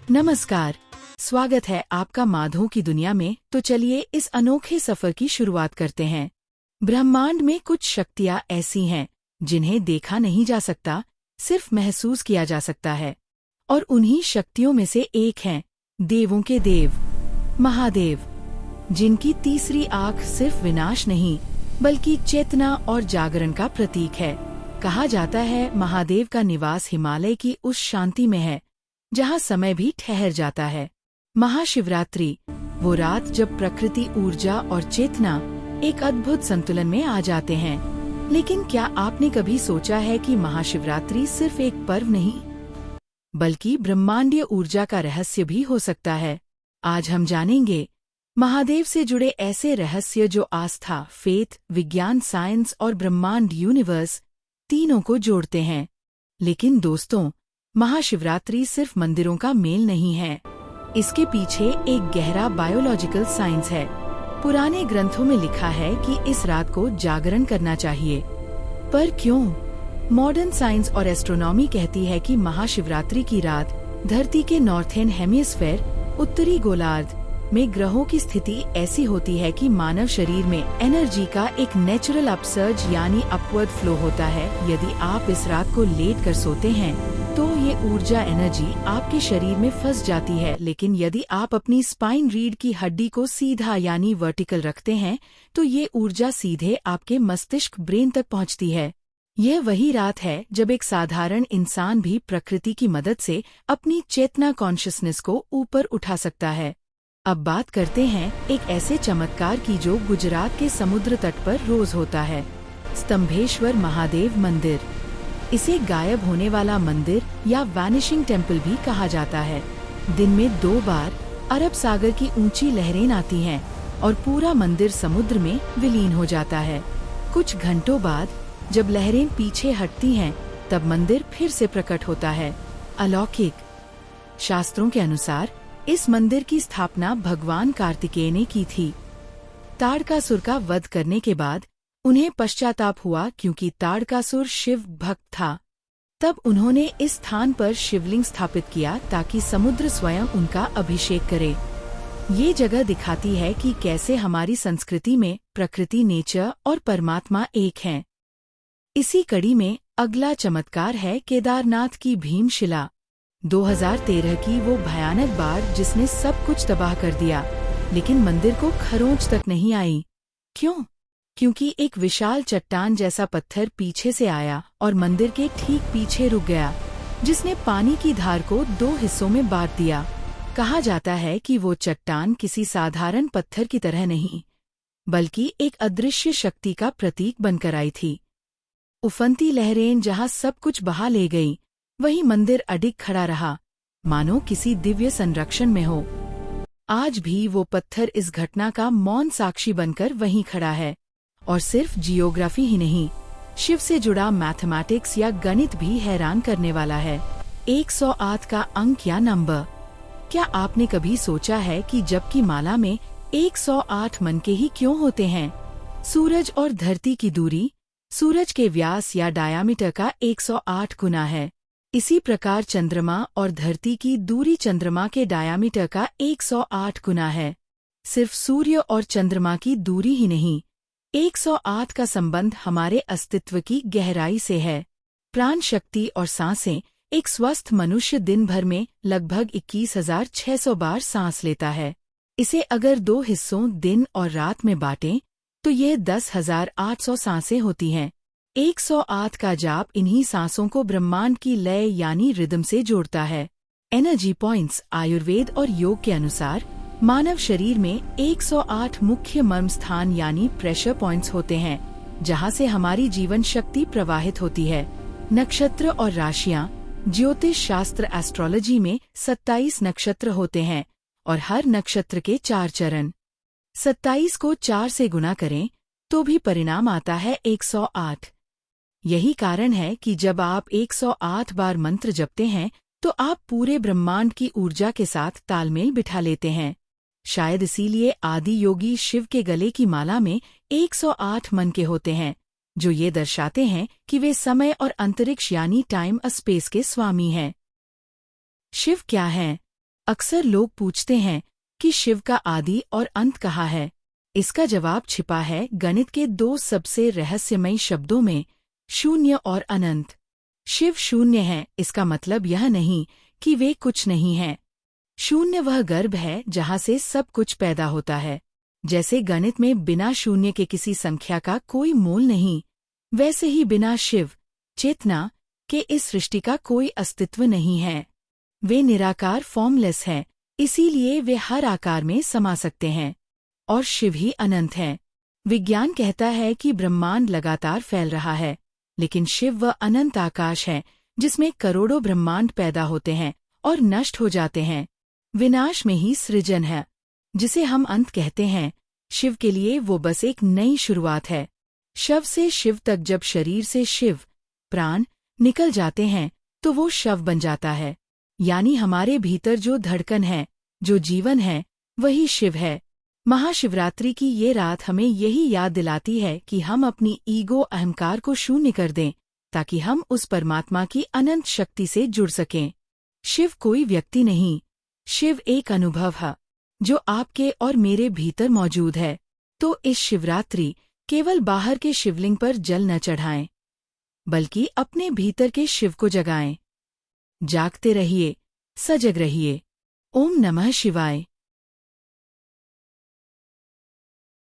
नमस्कार। स्वागत है आपका माधो की दुनिया में। तो चलिए इस अनोखे सफर की शुरुआत करते हैं। ब्रह्मांड में कुछ शक्तियाँ ऐसी हैं जिन्हें देखा नहीं जा सकता, सिर्फ महसूस किया जा सकता है। और उन्हीं शक्तियों में से एक हैं देवों के देव, महादेव, जिनकी तीसरी आँख सिर्फ विनाश नहीं बल्कि चेतना और जागरण का प्रतीक है। कहा जाता है महादेव का निवास हिमालय की उस शांति में है जहाँ समय भी ठहर जाता है। महाशिवरात्रि, वो रात जब प्रकृति, ऊर्जा और चेतना एक अद्भुत संतुलन में आ जाते हैं। लेकिन क्या आपने कभी सोचा है कि महाशिवरात्रि सिर्फ एक पर्व नहीं बल्कि ब्रह्मांडीय ऊर्जा का रहस्य भी हो सकता है? आज हम जानेंगे महादेव से जुड़े ऐसे रहस्य जो आस्था, फेथ, विज्ञान, साइंस और ब्रह्मांड, यूनिवर्स तीनों को जोड़ते हैं। लेकिन दोस्तों, महाशिवरात्रि सिर्फ मंदिरों का मेल नहीं है। इसके पीछे एक गहरा बायोलॉजिकल साइंस है। पुराने ग्रंथों में लिखा है कि इस रात को जागरण करना चाहिए। पर क्यों? मॉडर्न साइंस और एस्ट्रोनॉमी कहती है कि महाशिवरात्रि की रात धरती के नॉर्थर्न हेमिस्फेयर, उत्तरी गोलार्ध में ग्रहों की स्थिति ऐसी होती है कि मानव शरीर में एनर्जी का एक नेचुरल अपसर्ज यानी अपवर्ड फ्लो होता है। यदि आप इस रात को लेट कर सोते हैं तो ये ऊर्जा, एनर्जी आपके शरीर में फंस जाती है। लेकिन यदि आप अपनी स्पाइन रीढ़ की हड्डी को सीधा यानी वर्टिकल रखते हैं तो ये ऊर्जा सीधे आपके मस्तिष्क, ब्रेन तक पहुंचती है। यह वही रात है जब एक साधारण इंसान भी प्रकृति की मदद से अपनी चेतना, कॉन्शियसनेस को ऊपर उठा सकता है। अब बात करते हैं एक ऐसे चमत्कार की जो गुजरात के समुद्र तट पर रोज होता है। स्तंभेश्वर महादेव मंदिर। इसे गायब होने वाला मंदिर या वैनिशिंग टेम्पल भी कहा जाता है। दिन में 2 बार अरब सागर की ऊंची लहरें आती हैं और पूरा मंदिर समुद्र में विलीन हो जाता है। कुछ घंटों बाद जब लहरें पीछे हटती हैं तब मंदिर फिर से प्रकट होता है। अलौकिक। शास्त्रों के अनुसार इस मंदिर की स्थापना भगवान कार्तिकेय ने की थी। ताड़कासुर का वध करने के बाद उन्हें पश्चाताप हुआ क्योंकि ताड़कासुर शिव भक्त था। तब उन्होंने इस स्थान पर शिवलिंग स्थापित किया ताकि समुद्र स्वयं उनका अभिषेक करे। ये जगह दिखाती है कि कैसे हमारी संस्कृति में प्रकृति, नेचर और परमात्मा एक हैं। इसी कड़ी में अगला चमत्कार है केदारनाथ की भीमशिला। 2013 की वो भयानक बाढ़ जिसने सब कुछ तबाह कर दिया, लेकिन मंदिर को खरोंच तक नहीं आई। क्यों? क्योंकि एक विशाल चट्टान जैसा पत्थर पीछे से आया और मंदिर के ठीक पीछे रुक गया, जिसने पानी की धार को 2 हिस्सों में बांट दिया। कहा जाता है कि वो चट्टान किसी साधारण पत्थर की तरह नहीं बल्कि एक अदृश्य शक्ति का प्रतीक बनकर आई थी। उफनती लहरें जहाँ सब कुछ बहा ले गई, वही मंदिर अडिग खड़ा रहा, मानो किसी दिव्य संरक्षण में हो। आज भी वो पत्थर इस घटना का मौन साक्षी बनकर वहीं खड़ा है। और सिर्फ जियोग्राफी ही नहीं, शिव से जुड़ा मैथमेटिक्स या गणित भी हैरान करने वाला है। 108 का अंक या नंबर। क्या आपने कभी सोचा है कि जबकि माला में 108 मनके ही क्यों होते हैं? सूरज और धरती की दूरी सूरज के व्यास या डायामीटर का 108 गुना है। इसी प्रकार चंद्रमा और धरती की दूरी चंद्रमा के डायामीटर का 108 गुना है। सिर्फ सूर्य और चंद्रमा की दूरी ही नहीं, 108 का संबंध हमारे अस्तित्व की गहराई से है। प्राण शक्ति और सांसें। एक स्वस्थ मनुष्य दिन भर में लगभग 21,600 बार सांस लेता है। इसे अगर 2 हिस्सों, दिन और रात में बांटें तो यह 10,800 सांसें होती हैं। 108 का जाप इन्हीं सांसों को ब्रह्मांड की लय यानी रिदम से जोड़ता है। Energy points. आयुर्वेद और योग के अनुसार मानव शरीर में 108 मुख्य मर्म स्थान यानी प्रेशर पॉइंट्स होते हैं, जहां से हमारी जीवन शक्ति प्रवाहित होती है। नक्षत्र और राशियां। ज्योतिष शास्त्र, एस्ट्रोलॉजी में 27 नक्षत्र होते हैं और हर नक्षत्र के 4 चरण। 27 को 4 से गुना करें तो भी परिणाम आता है 108। यही कारण है कि जब आप 108 बार मंत्र जपते हैं तो आप पूरे ब्रह्मांड की ऊर्जा के साथ तालमेल बिठा लेते हैं। शायद इसीलिए आदि योगी शिव के गले की माला में 108 मनके होते हैं, जो ये दर्शाते हैं कि वे समय और अंतरिक्ष यानी टाइम और स्पेस के स्वामी हैं। शिव क्या हैं? अक्सर लोग पूछते हैं कि शिव का आदि और अंत कहाँ है। इसका जवाब छिपा है गणित के दो सबसे रहस्यमयी शब्दों में, शून्य और अनंत। शिव शून्य है, इसका मतलब यह नहीं कि वे कुछ नहीं हैं। शून्य वह गर्भ है जहाँ से सब कुछ पैदा होता है। जैसे गणित में बिना शून्य के किसी संख्या का कोई मूल नहीं, वैसे ही बिना शिव, चेतना, के इस सृष्टि का कोई अस्तित्व नहीं है। वे निराकार, फॉर्मलेस हैं, इसीलिए वे हर आकार में समा सकते हैं। और शिव ही अनंत हैं। विज्ञान कहता है कि ब्रह्मांड लगातार फैल रहा है, लेकिन शिव वह अनंत आकाश है जिसमें करोड़ों ब्रह्मांड पैदा होते हैं और नष्ट हो जाते हैं। विनाश में ही सृजन है। जिसे हम अंत कहते हैं, शिव के लिए वो बस एक नई शुरुआत है। शव से शिव तक जब शरीर से शिव, प्राण, निकल जाते हैं तो वो शव बन जाता है। यानी हमारे भीतर जो धड़कन है, जो जीवन है, वही शिव है। महाशिवरात्रि की ये रात हमें यही याद दिलाती है कि हम अपनी ईगो, अहंकार को शून्य कर दें, ताकि हम उस परमात्मा की अनंत शक्ति से जुड़ सकें। शिव कोई व्यक्ति नहीं, शिव एक अनुभव है जो आपके और मेरे भीतर मौजूद है। तो इस शिवरात्रि केवल बाहर के शिवलिंग पर जल न चढ़ाएं, बल्कि अपने भीतर के शिव को जगाएं। जागते रहिए, सजग रहिए। ओम नमः शिवाय।